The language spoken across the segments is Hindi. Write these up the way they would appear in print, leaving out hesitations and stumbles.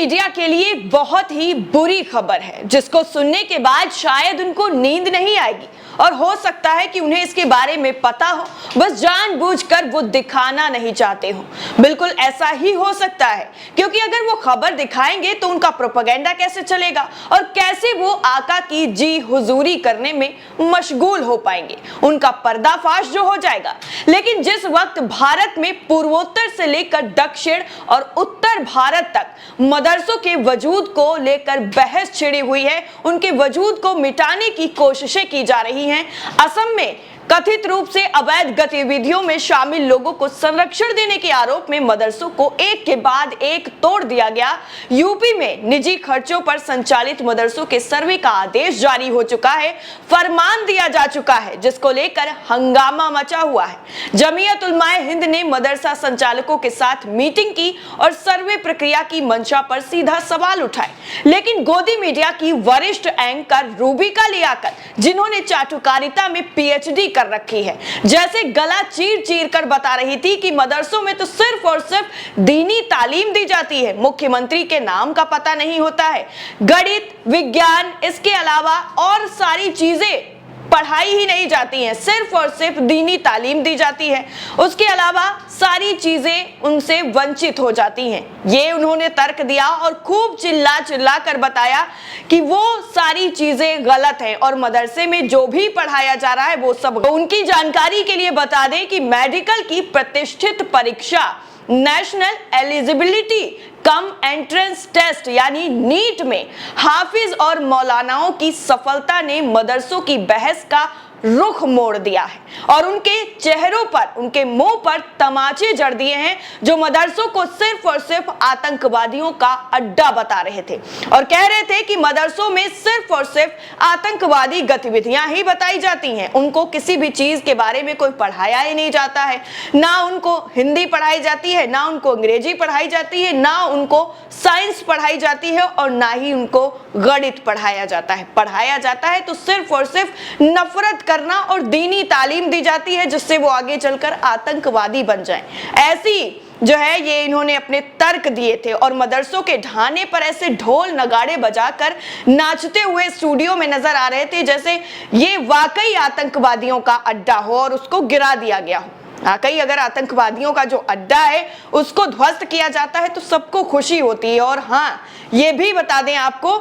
मीडिया के लिए बहुत ही बुरी खबर है, जिसको सुनने के बाद शायद उनको नींद नहीं आएगी और हो सकता है कि उन्हें इसके बारे में पता हो, बस जानबूझकर वो दिखाना नहीं चाहते हो। बिल्कुल ऐसा ही हो सकता है, क्योंकि अगर वो खबर दिखाएंगे तो उनका प्रोपेगेंडा कैसे चलेगा और कैसे वो आका की जी हुजूरी करने में मशगूल हो पाएंगे, उनका पर्दाफाश जो हो जाएगा। लेकिन जिस वक्त भारत में पूर्वोत्तर से लेकर दक्षिण और उत्तर भारत तक मदरसों के वजूद को लेकर बहस छिड़ी हुई है, उनके वजूद को मिटाने की कोशिशें की जा रही हैं। असम में कथित रूप से अवैध गतिविधियों में शामिल लोगों को संरक्षण देने के आरोप में मदरसों को एक के बाद एक तोड़ दिया गया। यूपी में निजी खर्चों पर संचालित मदरसों के सर्वे का आदेश जारी हो चुका है, फरमान दिया जा चुका है, जिसको लेकर हंगामा मचा हुआ है। जमीयत उलमाए हिंद ने मदरसा संचालकों के साथ मीटिंग की और सर्वे प्रक्रिया की मंशा पर सीधा सवाल उठाए। लेकिन गोदी मीडिया की वरिष्ठ एंकर रूबिका लियाकत, जिन्होंने चाटुकारिता में पीएचडी कर रखी है, जैसे गला चीर चीर कर बता रही थी कि मदरसों में तो सिर्फ और सिर्फ दीनी तालीम दी जाती है, मुख्यमंत्री के नाम का पता नहीं होता है, गणित, विज्ञान, इसके अलावा और सारी चीजें पढ़ाई ही नहीं जाती हैं, सिर्फ और सिर्फ दीनी तालीम दी जाती है, उसके अलावा सारी चीजें उनसे वंचित हो जाती हैं। ये उन्होंने तर्क दिया और खूब चिल्ला चिल्ला कर बताया कि वो सारी चीजें गलत हैं और मदरसे में जो भी पढ़ाया जा रहा है वो सब। उनकी जानकारी के लिए बता दें कि मेडिकल की प्रतिष्ठित परीक्षा national eligibility cum entrance test यानी नीट में हाफिज और मौलानाओं की सफलता ने मदरसों की बहस का रुख मोड़ दिया है और उनके चेहरों पर, उनके मुंह पर तमाचे जड़ दिए हैं, जो मदरसों को सिर्फ और सिर्फ आतंकवादियों का अड्डा बता रहे थे और कह रहे थे कि मदरसों में सिर्फ और सिर्फ आतंकवादी गतिविधियां ही बताई जाती हैं। उनको किसी भी चीज के बारे में कोई पढ़ाया ही नहीं जाता है, ना उनको हिंदी पढ़ाई जाती है, ना उनको अंग्रेजी पढ़ाई जाती है, ना उनको साइंस पढ़ाई जाती है और ना ही उनको गणित पढ़ाया जाता है। पढ़ाया जाता है तो सिर्फ और सिर्फ नफरत करना और दीनी तालीम दी जाती है, जिससे वो आगे चलकर आतंकवादी बन जाएं। ऐसी जो है ये इन्होंने अपने तर्क दिए थे और मदरसों के ढाने पर ऐसे ढोल नगाड़े बजाकर नाचते हुए स्टूडियो में नजर आ रहे थे, जैसे ये वाकई आतंकवादियों का अड्डा हो और उसको गिरा दिया गया हो। वाकई अगर आतंकवादियों का जो अड्डा है उसको ध्वस्त किया जाता है तो सबको खुशी होती है। और हाँ, ये भी बता दें आपको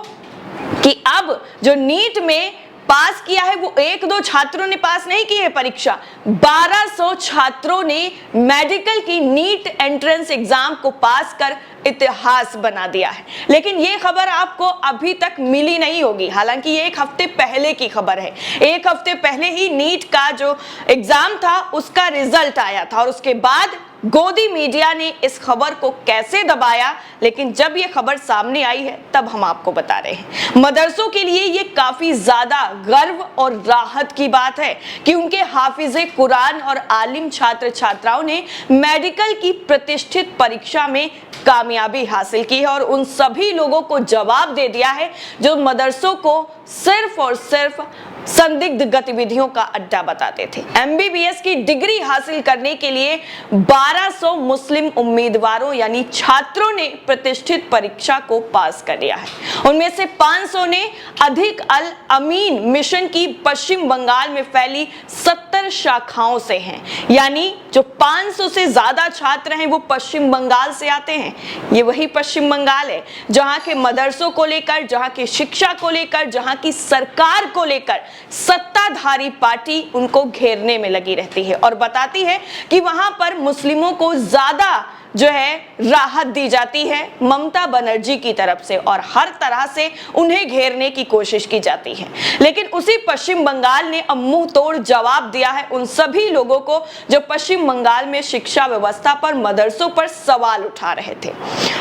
कि अब जो नीट में पास किया है वो एक दो छात्रों ने पास नहीं की है परीक्षा, 1200 छात्रों ने मेडिकल की नीट एंट्रेंस एग्जाम को पास कर इतिहास बना दिया है। लेकिन ये खबर आपको अभी तक मिली नहीं होगी, हालांकि ये एक हफ्ते पहले की खबर है। एक हफ्ते पहले ही नीट का जो एग्जाम था उसका रिजल्ट आया था और उसके बाद गोदी मीडिया ने इस खबर को कैसे दबाया, लेकिन जब ये खबर सामने आई है तब हम आपको बता रहे हैं। मदरसों के लिए ये काफी ज्यादा गर्व और राहत की बात है कि उनके हाफिजे कुरान और आलिम छात्र छात्राओं ने मेडिकल की प्रतिष्ठित परीक्षा में कामयाबी हासिल की है और उन सभी लोगों को जवाब दे दिया है जो मदरसों को सिर्फ और सिर्फ संदिग्ध गतिविधियों का अड्डा बताते थे। एमबीबीएस की डिग्री हासिल करने के लिए 1200 मुस्लिम उम्मीदवारों यानी छात्रों ने प्रतिष्ठित परीक्षा को पास कर लिया है। उनमें से 500 ने अधिक अल अमीन मिशन की पश्चिम बंगाल में फैली 70 शाखाओं से हैं, यानी जो 500 से ज्यादा छात्र हैं वो पश्चिम बंगाल से आते हैं। ये वही पश्चिम बंगाल है जहां के मदरसों को लेकर, जहां की शिक्षा को लेकर, जहां की सरकार को लेकर सत्ताधारी पार्टी उनको घेरने में लगी रहती है और बताती है कि वहां पर मुस्लिमों को ज्यादा जो है राहत दी जाती है ममता बनर्जी की तरफ से और हर तरह से उन्हें घेरने की कोशिश की जाती है। लेकिन उसी पश्चिम बंगाल ने अब मुंह तोड़ जवाब दिया है उन सभी लोगों को जो पश्चिम बंगाल में शिक्षा व्यवस्था पर, मदरसों पर सवाल उठा रहे थे।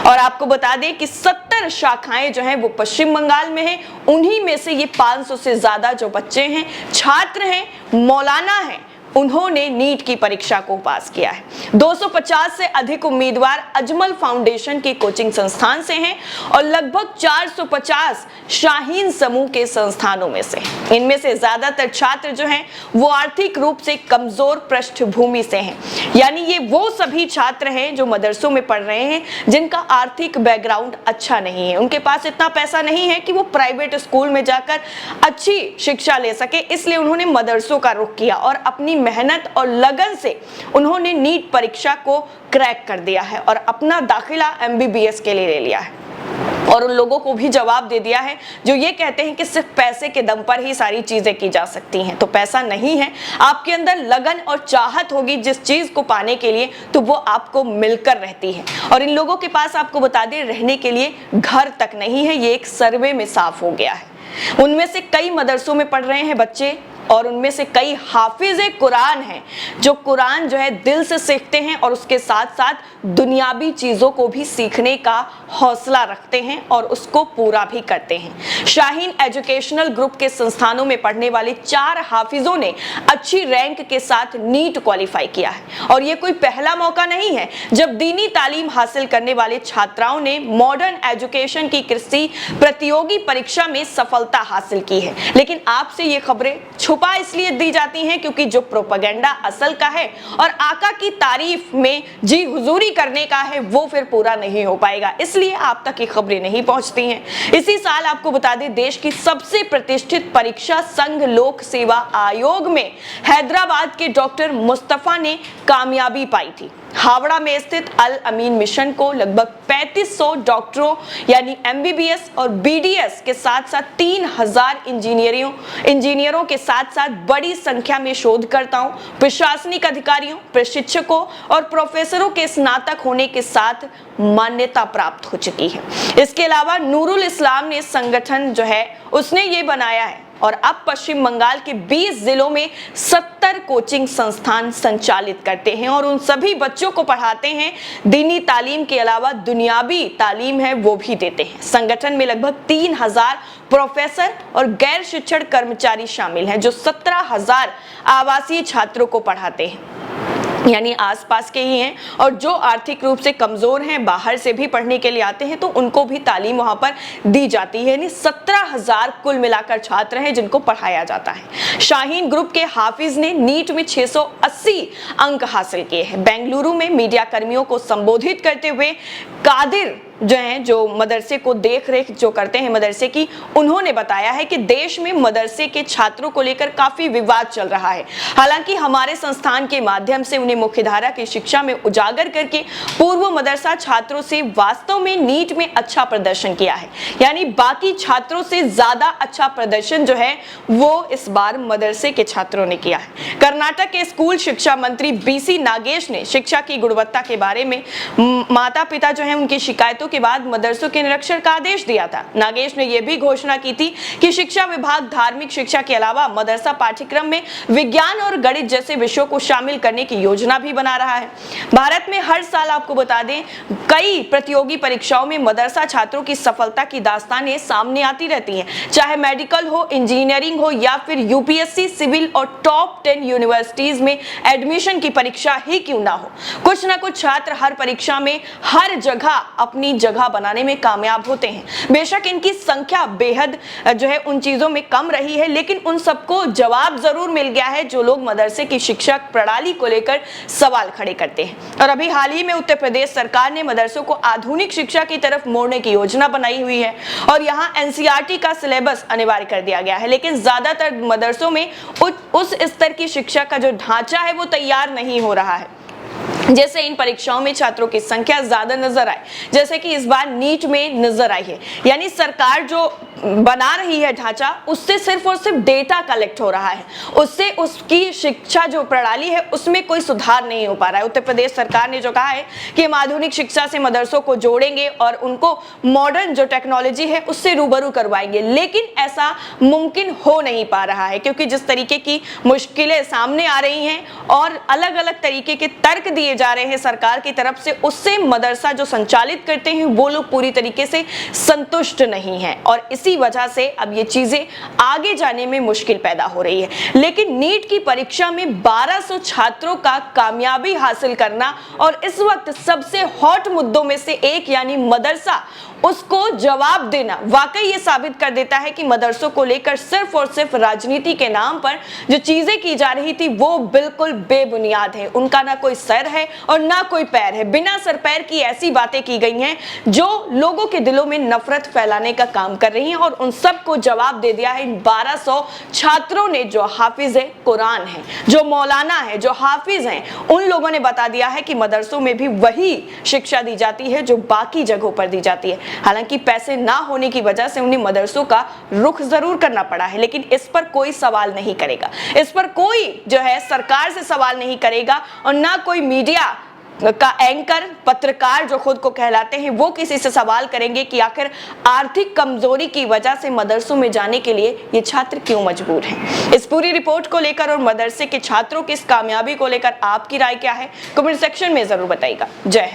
और आपको बता दें कि 70 शाखाएं जो हैं वो पश्चिम बंगाल में हैं। उन्हीं में से ये 500 से ज्यादा जो बच्चे हैं, छात्र हैं, मौलाना हैं, उन्होंने नीट की परीक्षा को पास किया है। 250 से अधिक उम्मीदवार अजमल फाउंडेशन के कोचिंग संस्थान से हैं और लगभग 450 शाहीन समूह के संस्थानों में से। इनमें से ज्यादातर छात्र जो हैं वो आर्थिक रूप से कमजोर पृष्ठभूमि से हैं, यानी ये वो सभी छात्र हैं जो मदरसों में पढ़ रहे हैं जिनका आर्थिक बैकग्राउंड अच्छा नहीं है, उनके पास इतना पैसा नहीं है कि वो प्राइवेट स्कूल में जाकर अच्छी शिक्षा ले सके, इसलिए उन्होंने मदरसों का रुख किया और अपनी मेहनत और लगन से उन्होंने नीट परीक्षा को क्रैक कर दिया है और अपना दाखिला MBBS के लिए ले लिया है। और उन लोगों को भी जवाब दे दिया है जो ये कहते हैं कि सिर्फ पैसे के दम पर ही सारी चीजें की जा सकती हैं। तो पैसा नहीं है, आपके अंदर लगन और चाहत होगी जिस चीज को पाने के लिए, तो वो आपको मिलकर रहती है। और इन लोगों के पास आपको बता दें रहने के लिए घर तक नहीं है, ये एक सर्वे में साफ हो गया है। उनमें से कई मदरसों में पढ़ रहे हैं बच्चे और उनमें से कई हाफिज़े कुरान हैं जो कुरान जो है दिल से सीखते हैं और उसके साथ साथ दुनियावी चीज़ों को भी सीखने का हौसला रखते हैं और उसको पूरा भी करते हैं। शाहीन एजुकेशनल ग्रुप के संस्थानों में पढ़ने वाले 4 हाफिजों ने अच्छी रैंक के साथ नीट क्वालिफाई किया है और ये कोई पहला मौका नहीं है जब दीनी तालीम हासिल करने वाले छात्राओं ने मॉडर्न एजुकेशन की कृषि प्रतियोगी परीक्षा में सफलता हासिल की है। लेकिन आपसे ये खबरें छुपा इसलिए दी जाती हैं क्योंकि जो प्रोपेगेंडा असल का है और आका की तारीफ में जी हुजूरी करने का है वो फिर पूरा नहीं हो पाएगा, इसलिए आप तक ये खबरें नहीं पहुंचती हैं। इसी साल आपको बता दें देश की सबसे प्रतिष्ठित परीक्षा संघ लोक सेवा आयोग में हैदराबाद के डॉक्टर मुस्तफा ने कामयाबी पाई थी। हावड़ा में स्थित अल अमीन मिशन को लगभग 3500 डॉक्टरों यानी MBBS और BDS के साथ साथ 3000 इंजीनियरों के साथ साथ बड़ी संख्या में शोधकर्ताओं, प्रशासनिक अधिकारियों, प्रशिक्षकों और प्रोफेसरों के स्नातक होने के साथ मान्यता प्राप्त हो चुकी है। इसके अलावा नूरुल इस्लाम ने संगठन जो है उसने ये बनाया है और अब पश्चिम बंगाल के 20 जिलों में 70 कोचिंग संस्थान संचालित करते हैं और उन सभी बच्चों को पढ़ाते हैं। दीनी तालीम के अलावा दुनियावी तालीम है वो भी देते हैं। संगठन में लगभग 3000 प्रोफेसर और गैर शिक्षण कर्मचारी शामिल हैं जो 17,000 आवासीय छात्रों को पढ़ाते हैं, यानी आसपास के ही हैं। और जो आर्थिक रूप से कमजोर हैं, बाहर से भी पढ़ने के लिए आते हैं, तो उनको भी तालीम वहां पर दी जाती है। यानी 17,000 कुल मिलाकर छात्र हैं जिनको पढ़ाया जाता है। शाहीन ग्रुप के हाफिज ने नीट में 680 अंक हासिल किए हैं। बेंगलुरु में मीडिया कर्मियों को संबोधित करते हुए कादिर जो हैं, जो मदरसे को देख रेख जो करते हैं मदरसे की, उन्होंने बताया है कि देश में मदरसे के छात्रों को लेकर काफी विवाद चल रहा है। हालांकि हमारे संस्थान के माध्यम से उन्हें मुख्यधारा की शिक्षा में उजागर करके पूर्व मदरसा छात्रों से वास्तव में नीट में अच्छा प्रदर्शन किया है, यानी बाकी छात्रों से ज्यादा अच्छा प्रदर्शन जो है वो इस बार मदरसे के छात्रों ने किया है। कर्नाटक के स्कूल शिक्षा मंत्री BC नागेश ने शिक्षा की गुणवत्ता के बारे में माता पिता जो है उनकी शिकायतों के बाद मदरसों के निरीक्षण का आदेश दिया था। नागेश ने यह भी घोषणा की थी कि शिक्षा विभाग धार्मिक शिक्षा के अलावा मदरसा पाठ्यक्रम में विज्ञान और गणित जैसे विषयों को शामिल करने की योजना भी बना रहा है। भारत में हर साल आपको बता दें कई प्रतियोगी परीक्षाओं में मदरसा छात्रों की सफलता की दास्तानें सामने आती रहती हैं, चाहे मेडिकल हो, इंजीनियरिंग हो या फिर UPSC सिविल और टॉप 10 यूनिवर्सिटीज में एडमिशन की परीक्षा ही क्यों ना हो। कुछ ना कुछ छात्र हर परीक्षा में हर जगह अपनी जगह बनाने में कामयाब होते हैं। बेशक इनकी संख्या बेहद जो है उन चीजों में कम रही है, लेकिन उन सबको जवाब जरूर मिल गया है जो लोग मदरसे की शिक्षा प्रणाली को लेकर सवाल खड़े करते हैं। और अभी हाल ही में उत्तर प्रदेश सरकार ने मदरसों को आधुनिक शिक्षा की तरफ मोड़ने की योजना बनाई हुई है और यहाँ NCERT का सिलेबस अनिवार्य कर दिया गया है, लेकिन ज्यादातर मदरसों में उस स्तर की शिक्षा का जो ढांचा है वो तैयार नहीं हो रहा है जैसे इन परीक्षाओं में छात्रों की संख्या ज्यादा नजर आए, जैसे कि इस बार नीट में नजर आई है। यानी सरकार जो बना रही है ढांचा, उससे सिर्फ और सिर्फ डेटा कलेक्ट हो रहा है, उससे उसकी शिक्षा जो प्रणाली है उसमें कोई सुधार नहीं हो पा रहा है। उत्तर प्रदेश सरकार ने जो कहा है कि हम आधुनिक शिक्षा से मदरसों को जोड़ेंगे और उनको मॉडर्न जो टेक्नोलॉजी है उससे रूबरू करवाएंगे, लेकिन ऐसा मुमकिन हो नहीं पा रहा है क्योंकि जिस तरीके की मुश्किलें सामने आ रही हैं और अलग अलग तरीके के तर्क दिए दिए जा रहे हैं सरकार की तरफ से, उससे मदरसा जो संचालित करते हैं वो लोग पूरी तरीके से संतुष्ट नहीं है और इसी वजह से अब ये चीजें आगे जाने में मुश्किल पैदा हो रही है। लेकिन नीट की परीक्षा में 1200 छात्रों का कामयाबी हासिल करना और इस वक्त सबसे हॉट मुद्दों में से एक यानी मदरसा, उसको जवाब देना वाकई ये साबित कर देता है कि मदरसों को लेकर सिर्फ और सिर्फ राजनीति के नाम पर जो चीजें की जा रही थी वो बिल्कुल बेबुनियाद है। उनका ना कोई सर है और ना कोई पैर है। बिना सर पैर की ऐसी बातें की गई हैं जो लोगों के दिलों में नफरत फैलाने का काम कर रही हैं और उन सबको जवाब दे दिया है इन 1200 छात्रों ने जो हाफिज कुरान है, जो मौलाना है, जो हाफिज हैं। उन लोगों ने बता दिया है कि मदरसों में भी वही शिक्षा दी जाती है जो बाकी जगहों पर दी जाती है। हालांकि पैसे ना होने की वजह से उन्हें मदरसों का रुख जरूर करना पड़ा है, लेकिन इस पर कोई सवाल नहीं करेगा। इस पर कोई जो है सरकार से सवाल नहीं करेगा और ना कोई मीडिया का एंकर, पत्रकार जो खुद को कहलाते हैं, वो किसी से सवाल करेंगे कि आखिर आर्थिक कमजोरी की वजह से मदरसों में जाने के लिए ये छात्र क्यों मजबूर हैं। इस पूरी रिपोर्ट को लेकर और मदरसे के छात्रों की इस कामयाबी को लेकर आपकी राय क्या है, कमेंट सेक्शन में जरूर बताइएगा। जय हिंद।